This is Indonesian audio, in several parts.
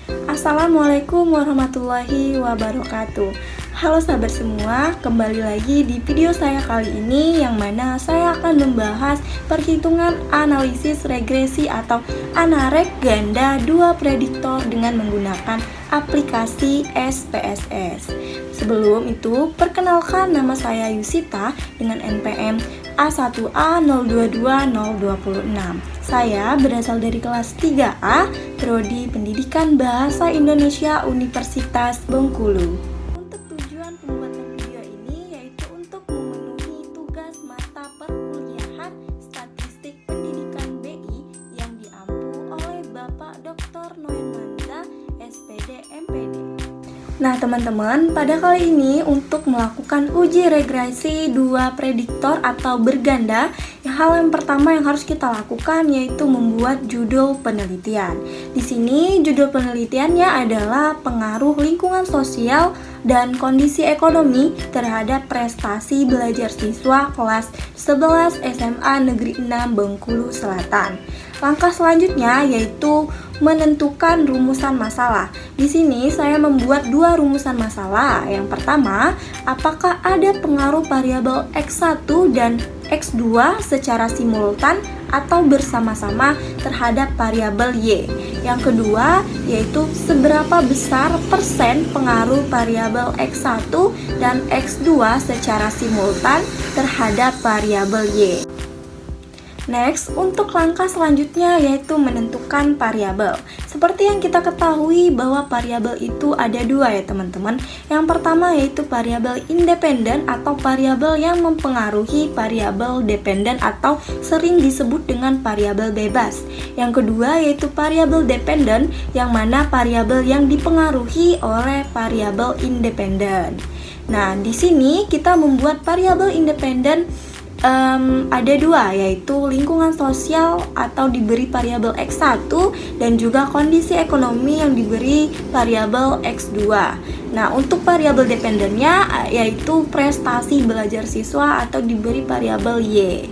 Assalamualaikum warahmatullahi wabarakatuh. Halo sahabat semua, kembali lagi di video saya kali ini yang mana saya akan membahas perhitungan analisis regresi atau ANAREG ganda 2 prediktor dengan menggunakan aplikasi SPSS. Sebelum itu, perkenalkan nama saya Yusita dengan NPM A1A022026. Saya berasal dari kelas 3A, Prodi Pendidikan Bahasa Indonesia Universitas Bengkulu. Untuk tujuan pembuatan video ini yaitu untuk memenuhi tugas mata perkuliahan Statistik Pendidikan BI yang diampu oleh Bapak Dr. Noen Manza, SPD MPD. Nah teman-teman, pada kali ini untuk melakukan uji regresi 2 prediktor atau berganda, hal yang pertama yang harus kita lakukan yaitu membuat judul penelitian. Di sini judul penelitiannya adalah pengaruh lingkungan sosial dan kondisi ekonomi terhadap prestasi belajar siswa kelas 11 SMA Negeri 6 Bengkulu Selatan. Langkah selanjutnya yaitu menentukan rumusan masalah. Di sini saya membuat 2 rumusan masalah. Yang pertama, apakah ada pengaruh variabel X1 dan X2 secara simultan atau bersama-sama terhadap variabel Y. Yang kedua, yaitu seberapa besar persen pengaruh variabel X1 dan X2 secara simultan terhadap variabel Y. Next, untuk langkah selanjutnya yaitu menentukan variabel. Seperti yang kita ketahui bahwa variabel itu ada 2 ya teman-teman. Yang pertama yaitu variabel independen atau variabel yang mempengaruhi variabel dependen atau sering disebut dengan variabel bebas. Yang kedua yaitu variabel dependen yang mana variabel yang dipengaruhi oleh variabel independen. Nah, di sini kita membuat variabel independen ada 2 yaitu lingkungan sosial atau diberi variabel X1 dan juga kondisi ekonomi yang diberi variabel X2. Nah, untuk variabel dependennya yaitu prestasi belajar siswa atau diberi variabel Y.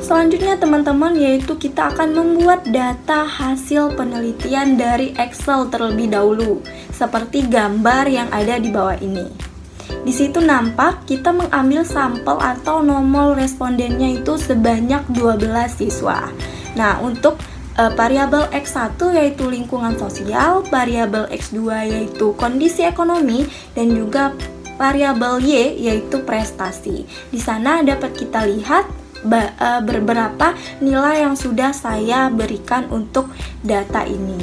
Selanjutnya teman-teman yaitu kita akan membuat data hasil penelitian dari Excel terlebih dahulu seperti gambar yang ada di bawah ini. Di situ nampak kita mengambil sampel atau nomor respondennya itu sebanyak 12 siswa. Nah, untuk variabel X1 yaitu lingkungan sosial, variabel X2 yaitu kondisi ekonomi, dan juga variabel Y yaitu prestasi. Di sana dapat kita lihat beberapa nilai yang sudah saya berikan untuk data ini.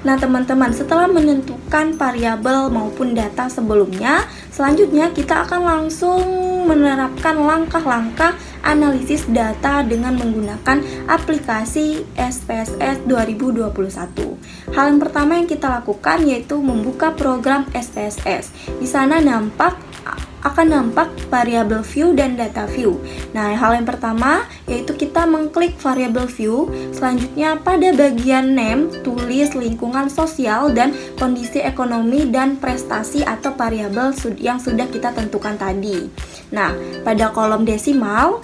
Nah teman-teman, setelah menentukan variabel maupun data sebelumnya, selanjutnya kita akan langsung menerapkan langkah-langkah analisis data dengan menggunakan aplikasi SPSS 2021. Hal yang pertama yang kita lakukan yaitu membuka program SPSS. Di sana akan nampak variabel view dan data view. Nah, hal yang pertama yaitu kita mengklik variabel view. Selanjutnya pada bagian name tulis lingkungan sosial dan kondisi ekonomi dan prestasi atau variabel yang sudah kita tentukan tadi. Nah, pada kolom desimal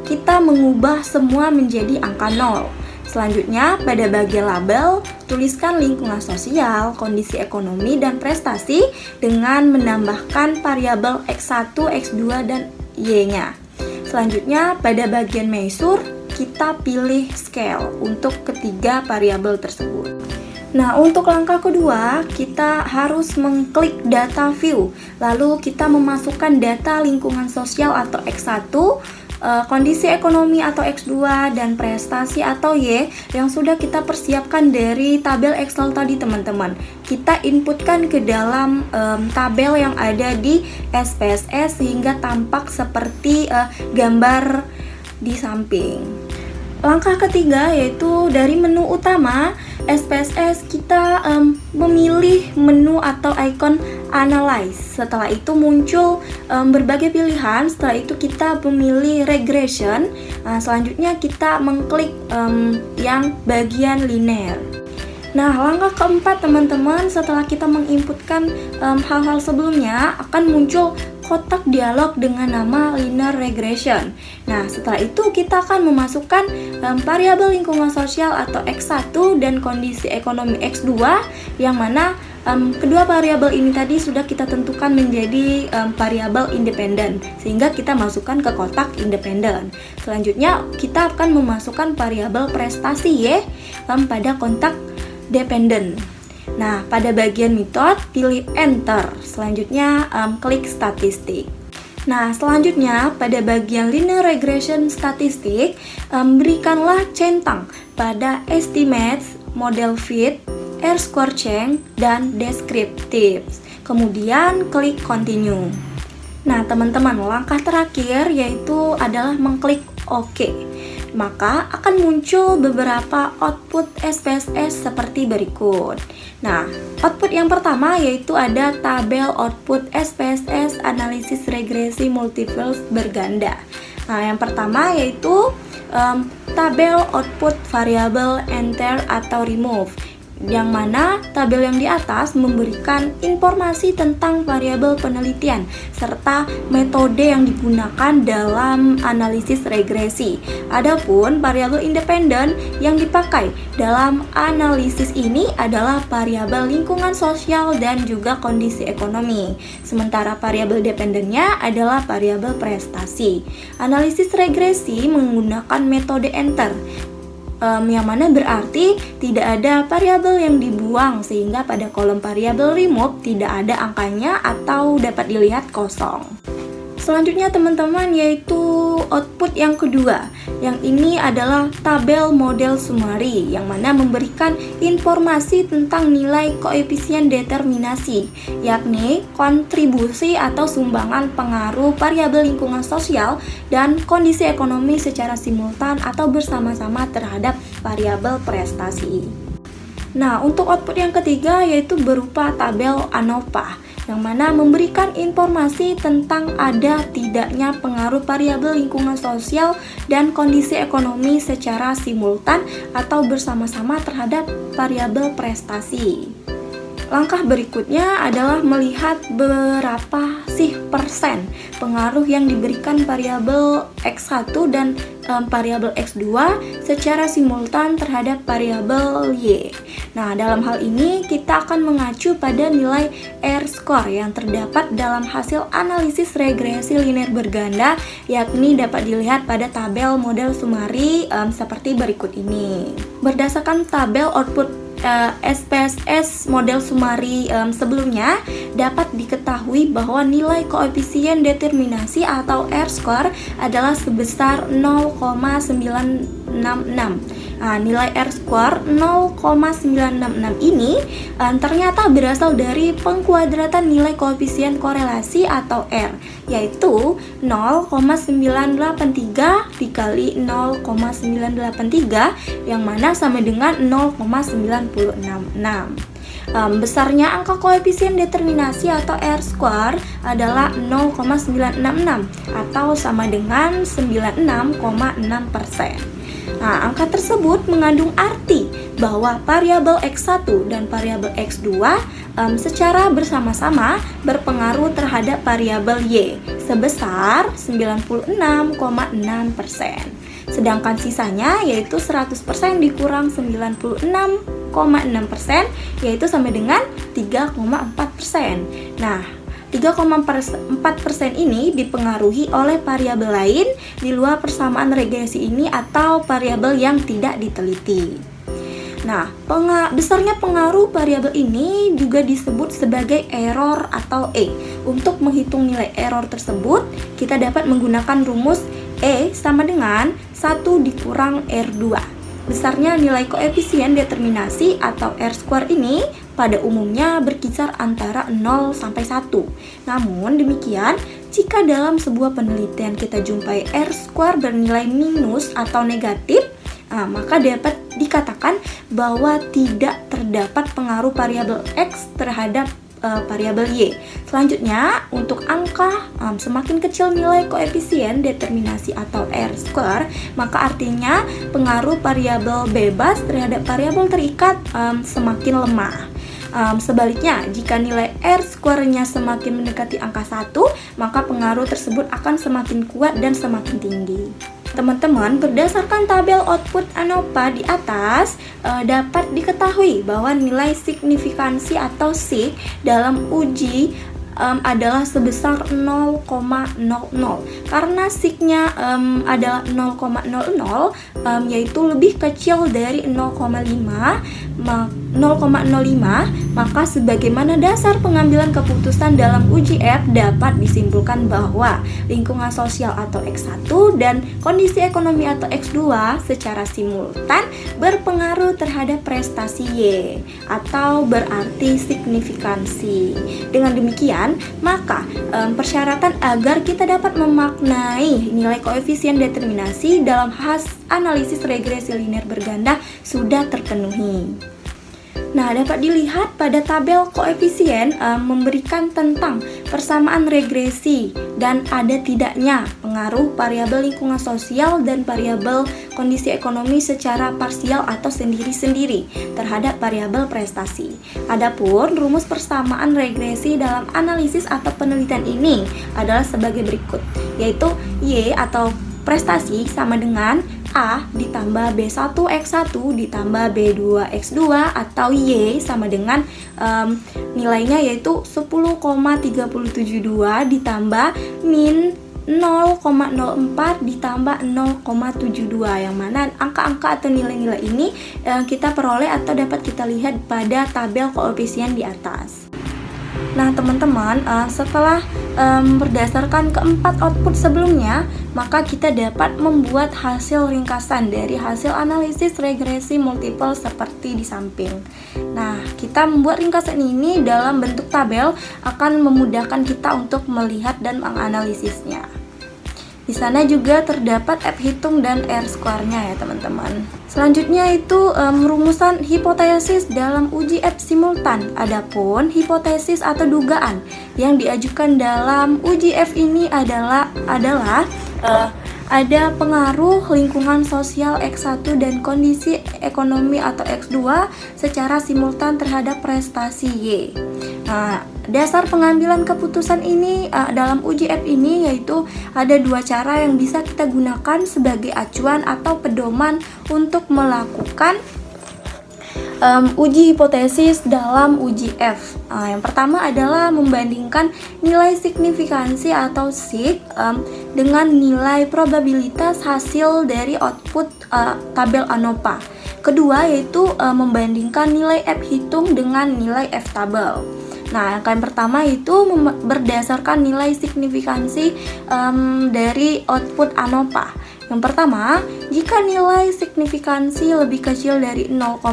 kita mengubah semua menjadi angka 0. Selanjutnya, pada bagian label, tuliskan lingkungan sosial, kondisi ekonomi, dan prestasi dengan menambahkan variabel X1, X2, dan Y-nya. Selanjutnya, pada bagian measure, kita pilih scale untuk ketiga variabel tersebut. Nah, untuk langkah kedua, kita harus mengklik data view. Lalu kita memasukkan data lingkungan sosial atau X1, kondisi ekonomi atau X2, dan prestasi atau Y yang sudah kita persiapkan dari tabel Excel tadi teman-teman. Kita inputkan ke dalam tabel yang ada di SPSS sehingga tampak seperti gambar di samping. Langkah ketiga yaitu dari menu utama SPSS kita memilih menu atau icon analyze. Setelah itu muncul berbagai pilihan. Setelah itu kita memilih regression. Selanjutnya kita mengklik yang bagian linear. Nah, langkah keempat teman-teman, setelah kita menginputkan hal-hal sebelumnya, akan muncul kotak dialog dengan nama linear regression. Nah, setelah itu kita akan memasukkan variabel lingkungan sosial atau X1 dan kondisi ekonomi X2, yang mana kedua variabel ini tadi sudah kita tentukan menjadi variabel independen, sehingga kita masukkan ke kotak independen. Selanjutnya kita akan memasukkan variabel prestasi Y pada kotak dependen. Nah, pada bagian metode pilih enter. Selanjutnya klik statistik. Nah, selanjutnya pada bagian linear regression statistik, berikanlah centang pada estimates, model fit, R-square change, dan descriptives. Kemudian klik continue. Nah, teman-teman, langkah terakhir yaitu adalah mengklik OK. Maka akan muncul beberapa output SPSS seperti berikut. Nah, output yang pertama yaitu ada tabel output SPSS analisis regresi multiple berganda. Nah, yang pertama yaitu tabel output variabel enter atau remove, yang mana tabel yang di atas memberikan informasi tentang variabel penelitian serta metode yang digunakan dalam analisis regresi. Adapun variabel independen yang dipakai dalam analisis ini adalah variabel lingkungan sosial dan juga kondisi ekonomi. Sementara variabel dependennya adalah variabel prestasi. Analisis regresi menggunakan metode enter, yang mana berarti tidak ada variabel yang dibuang, sehingga pada kolom variabel remove tidak ada angkanya atau dapat dilihat kosong. Selanjutnya teman-teman yaitu output yang kedua, yang ini adalah tabel model summary, yang mana memberikan informasi tentang nilai koefisien determinasi, yakni kontribusi atau sumbangan pengaruh variabel lingkungan sosial dan kondisi ekonomi secara simultan atau bersama-sama terhadap variabel prestasi. Nah, untuk output yang ketiga yaitu berupa tabel ANOVA, yang mana memberikan informasi tentang ada tidaknya pengaruh variabel lingkungan sosial dan kondisi ekonomi secara simultan atau bersama-sama terhadap variabel prestasi. Langkah berikutnya adalah melihat berapa sih persen pengaruh yang diberikan variabel X1 dan variabel X2 secara simultan terhadap variabel Y. Nah, dalam hal ini kita akan mengacu pada nilai R-score yang terdapat dalam hasil analisis regresi linear berganda, yakni dapat dilihat pada tabel model summary seperti berikut ini. Berdasarkan tabel output SPSS model summary sebelumnya, dapat diketahui bahwa nilai koefisien determinasi atau R-score adalah sebesar 0,966. Nah, nilai R-score 0,966 ini ternyata berasal dari pengkuadratan nilai koefisien korelasi atau R, yaitu 0,983 dikali 0,983, yang mana sama dengan 0,966. Besarnya angka koefisien determinasi atau R-score adalah 0,966 atau sama dengan 96,6%. Nah, angka tersebut mengandung arti bahwa variabel X1 dan variabel X2 secara bersama-sama berpengaruh terhadap variabel Y sebesar 96,6%. Sedangkan sisanya yaitu 100% dikurang 96,6%, yaitu sama dengan 3,4%. Nah, 3,4% ini dipengaruhi oleh variabel lain di luar persamaan regresi ini atau variabel yang tidak diteliti. Nah, besarnya pengaruh variabel ini juga disebut sebagai error atau E. Untuk menghitung nilai error tersebut, kita dapat menggunakan rumus E sama dengan 1 dikurang R2. Besarnya nilai koefisien determinasi atau R-square ini pada umumnya berkisar antara 0 sampai 1. Namun demikian, jika dalam sebuah penelitian kita jumpai R-square bernilai minus atau negatif, maka dapat dikatakan bahwa tidak terdapat pengaruh variabel X terhadap variabel Y. Selanjutnya, untuk angka semakin kecil nilai koefisien determinasi atau R-square, maka artinya pengaruh variabel bebas terhadap variabel terikat semakin lemah. Sebaliknya, jika nilai R-square-nya semakin mendekati angka 1, maka pengaruh tersebut akan semakin kuat dan semakin tinggi. Teman-teman, berdasarkan tabel output ANOVA di atas, dapat diketahui bahwa nilai signifikansi atau SIG dalam uji adalah sebesar 0,00. Karena SIG-nya adalah 0,00, yaitu lebih kecil dari 0,05, maka sebagaimana dasar pengambilan keputusan dalam uji F dapat disimpulkan bahwa lingkungan sosial atau X1 dan kondisi ekonomi atau X2 secara simultan berpengaruh terhadap prestasi Y atau berarti signifikansi. Dengan demikian, maka persyaratan agar kita dapat memaknai nilai koefisien determinasi dalam analisis regresi linear berganda sudah terpenuhi. Nah, dapat dilihat pada tabel koefisien memberikan tentang persamaan regresi dan ada tidaknya pengaruh variabel lingkungan sosial dan variabel kondisi ekonomi secara parsial atau sendiri-sendiri terhadap variabel prestasi. Adapun rumus persamaan regresi dalam analisis atau penelitian ini adalah sebagai berikut, yaitu Y atau prestasi sama dengan A ditambah B1 X1 ditambah B2 X2 atau Y sama dengan nilainya yaitu 10,372 ditambah min 0,04 ditambah 0,72, yang mana angka-angka atau nilai-nilai ini kita peroleh atau dapat kita lihat pada tabel koefisien di atas. Nah teman-teman, setelah berdasarkan keempat output sebelumnya, maka kita dapat membuat hasil ringkasan dari hasil analisis regresi multiple seperti di samping. Nah, kita membuat ringkasan ini dalam bentuk tabel akan memudahkan kita untuk melihat dan menganalisisnya. Di sana juga terdapat F hitung dan R square-nya ya teman-teman. Selanjutnya itu rumusan hipotesis dalam uji F simultan. Adapun hipotesis atau dugaan yang diajukan dalam uji F ini adalah ada pengaruh lingkungan sosial X1 dan kondisi ekonomi atau X2 secara simultan terhadap prestasi Y. Nah, dasar pengambilan keputusan ini dalam uji F ini yaitu ada dua cara yang bisa kita gunakan sebagai acuan atau pedoman untuk melakukan uji hipotesis dalam uji F. Yang pertama adalah membandingkan nilai signifikansi atau SIG dengan nilai probabilitas hasil dari output tabel ANOVA. Kedua yaitu membandingkan nilai F hitung dengan nilai F tabel. Nah, yang pertama itu berdasarkan nilai signifikansi dari output ANOVA. Yang pertama, jika nilai signifikansi lebih kecil dari 0,05,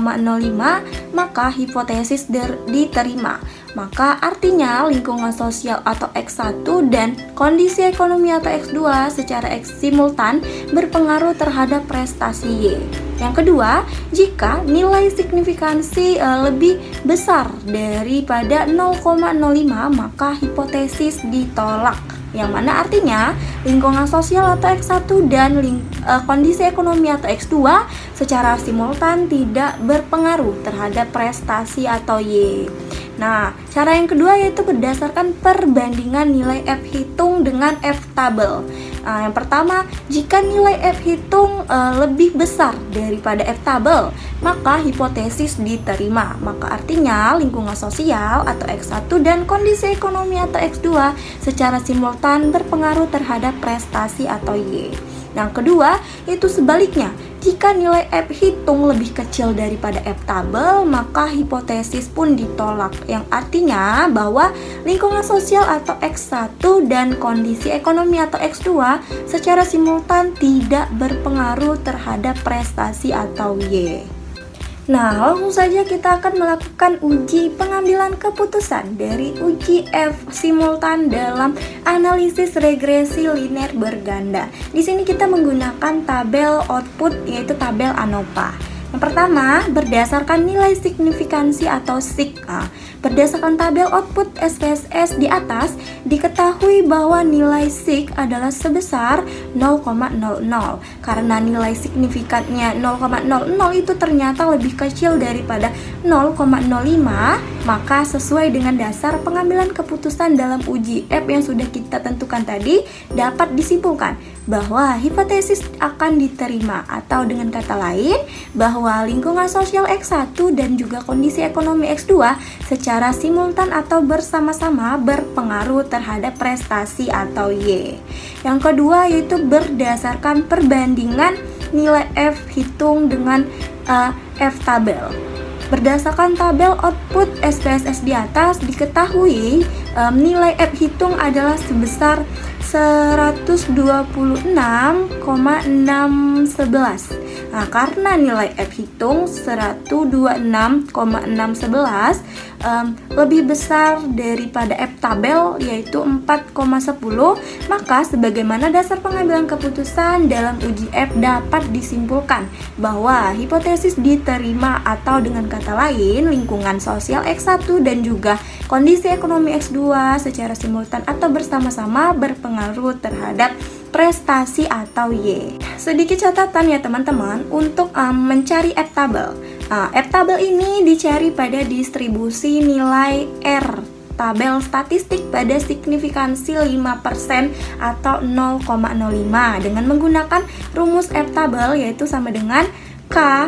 maka hipotesis diterima. Maka artinya lingkungan sosial atau X1 dan kondisi ekonomi atau X2 secara simultan berpengaruh terhadap prestasi Y. Yang kedua, jika nilai signifikansi lebih besar daripada 0,05, maka hipotesis ditolak. Yang mana artinya lingkungan sosial atau X1 dan kondisi ekonomi atau X2 secara simultan tidak berpengaruh terhadap prestasi atau Y. Nah, cara yang kedua yaitu berdasarkan perbandingan nilai F hitung dengan F tabel. Nah, yang pertama, jika nilai F hitung lebih besar daripada F tabel, maka hipotesis diterima. Maka artinya lingkungan sosial atau X1 dan kondisi ekonomi atau X2 secara simultan berpengaruh terhadap prestasi atau Y. Yang kedua, itu sebaliknya. Jika nilai F hitung lebih kecil daripada F tabel, maka hipotesis pun ditolak. Yang artinya bahwa lingkungan sosial atau X1 dan kondisi ekonomi atau X2 secara simultan tidak berpengaruh terhadap prestasi atau Y. Nah, langsung saja kita akan melakukan uji pengambilan keputusan dari uji F simultan dalam analisis regresi linear berganda. Di sini kita menggunakan tabel output yaitu tabel ANOVA. Yang pertama, berdasarkan nilai signifikansi atau SIG. Berdasarkan tabel output SPSS di atas, diketahui bahwa nilai SIG adalah sebesar 0,00. Karena nilai signifikannya 0,00 itu ternyata lebih kecil daripada 0,05, Maka sesuai dengan dasar pengambilan keputusan dalam uji F yang sudah kita tentukan tadi, dapat disimpulkan bahwa hipotesis akan diterima, atau dengan kata lain bahwa lingkungan sosial X1 dan juga kondisi ekonomi X2 secara simultan atau bersama-sama berpengaruh terhadap prestasi atau Y. Yang kedua yaitu berdasarkan perbandingan nilai F hitung dengan F tabel. Berdasarkan tabel output SPSS di atas, diketahui nilai F hitung adalah sebesar 126,611. Nah, karena nilai F hitung 126,611 lebih besar daripada F tabel yaitu 4,10, maka sebagaimana dasar pengambilan keputusan dalam uji F dapat disimpulkan bahwa hipotesis diterima, atau dengan kata lain lingkungan sosial X1 dan juga kondisi ekonomi X2 secara simultan atau bersama-sama berpengaruh terhadap prestasi atau Y. Sedikit catatan ya teman-teman untuk mencari F tabel. F tabel ini dicari pada distribusi nilai R tabel statistik pada signifikansi 5% atau 0,05 dengan menggunakan rumus F tabel yaitu sama dengan K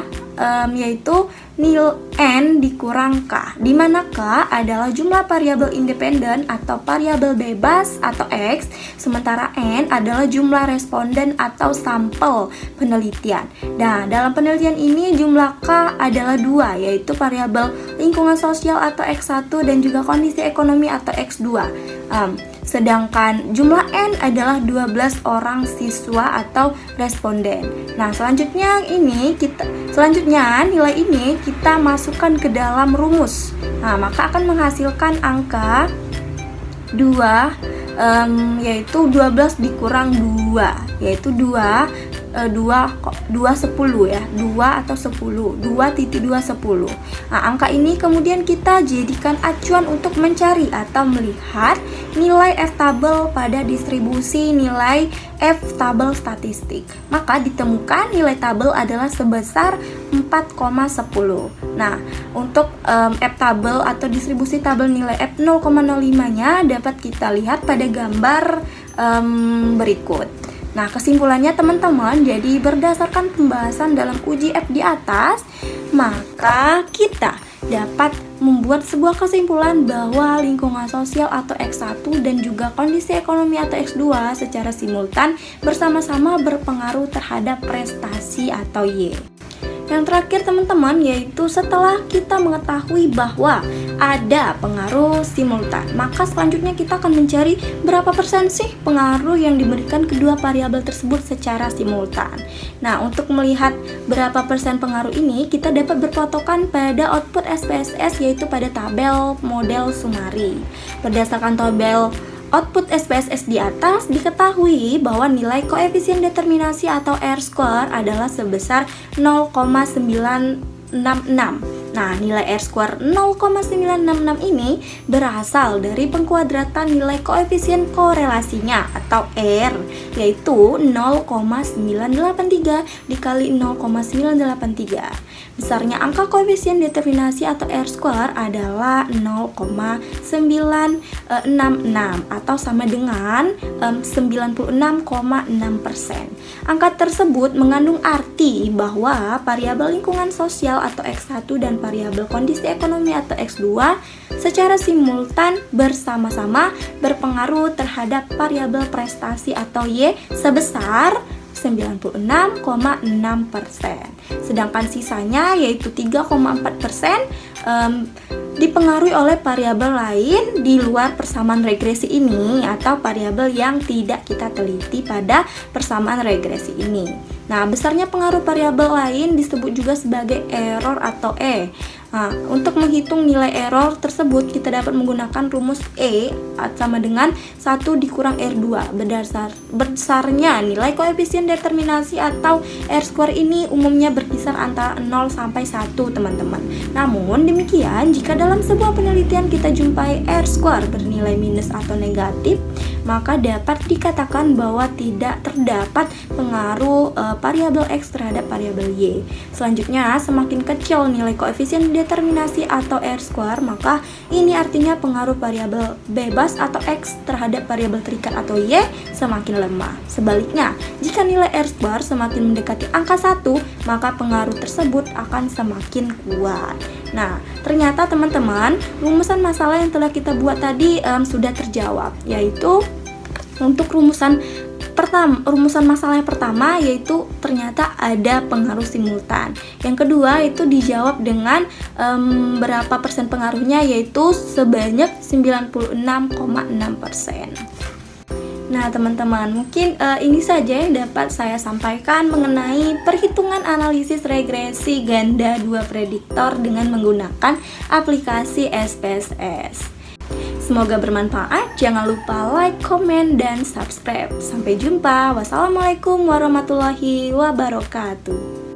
yaitu nil N dikurang K, di mana K adalah jumlah variabel independen atau variabel bebas atau X, sementara N adalah jumlah responden atau sampel penelitian. Nah, dalam penelitian ini jumlah K adalah 2, yaitu variabel lingkungan sosial atau X1 dan juga kondisi ekonomi atau X2. Sedangkan jumlah N adalah 12 orang siswa atau responden. Nah, selanjutnya nilai ini kita masukkan ke dalam rumus. Nah, maka akan menghasilkan angka 2 yaitu 12 dikurang 2 yaitu 2 10 ya, 2 atau 10, 2.210. Nah, angka ini kemudian kita jadikan acuan untuk mencari atau melihat nilai F tabel pada distribusi nilai F tabel statistik. Maka ditemukan nilai tabel adalah sebesar 4,10. Nah, untuk F tabel atau distribusi tabel nilai F 0,05-nya dapat kita lihat pada gambar berikut. Nah, kesimpulannya teman-teman, jadi berdasarkan pembahasan dalam uji F di atas, maka kita dapat membuat sebuah kesimpulan bahwa lingkungan sosial atau X1 dan juga kondisi ekonomi atau X2 secara simultan bersama-sama berpengaruh terhadap prestasi atau Y. Yang terakhir teman-teman, yaitu setelah kita mengetahui bahwa ada pengaruh simultan, maka selanjutnya kita akan mencari berapa persen sih pengaruh yang diberikan kedua variabel tersebut secara simultan. Nah, untuk melihat berapa persen pengaruh ini, kita dapat berpatokan pada output SPSS yaitu pada tabel model Sumari. Berdasarkan tabel output SPSS di atas, diketahui bahwa nilai koefisien determinasi atau R-square adalah sebesar 0,966. Nah, nilai R-square 0,966 ini berasal dari pengkuadratan nilai koefisien korelasinya atau R, yaitu 0,983 dikali 0,983. Besarnya angka koefisien determinasi atau R-square adalah 0,966 atau sama dengan 96,6%. Angka tersebut mengandung arti bahwa variabel lingkungan sosial atau X1 dan variabel kondisi ekonomi atau X2 secara simultan bersama-sama berpengaruh terhadap variabel prestasi atau Y sebesar 96,6%. Sedangkan sisanya yaitu 3,4% dipengaruhi oleh variabel lain di luar persamaan regresi ini atau variabel yang tidak kita teliti pada persamaan regresi ini. Nah, besarnya pengaruh variabel lain disebut juga sebagai error atau E. Nah, untuk menghitung nilai error tersebut kita dapat menggunakan rumus E sama dengan 1 dikurang R2. Besarnya nilai koefisien determinasi atau R-square ini umumnya berkisar antara 0 sampai 1, teman-teman. Namun demikian, jika dalam sebuah penelitian kita jumpai R-square bernilai minus atau negatif, maka dapat dikatakan bahwa tidak terdapat pengaruh variabel X terhadap variabel Y. Selanjutnya, semakin kecil nilai koefisien determinasi atau R-square, maka ini artinya pengaruh variabel bebas atau X terhadap variabel terikat atau Y semakin lemah. Sebaliknya, jika nilai R-square semakin mendekati angka 1, maka pengaruh tersebut akan semakin kuat. Nah, ternyata teman-teman, rumusan masalah yang telah kita buat tadi sudah terjawab, yaitu untuk rumusan masalah yang pertama yaitu ternyata ada pengaruh simultan. Yang kedua itu dijawab dengan berapa persen pengaruhnya, yaitu sebanyak 96,6%. Nah teman-teman, mungkin ini saja yang dapat saya sampaikan mengenai perhitungan analisis regresi ganda 2 prediktor dengan menggunakan aplikasi SPSS. Semoga bermanfaat, jangan lupa like, komen, dan subscribe. Sampai jumpa, wassalamualaikum warahmatullahi wabarakatuh.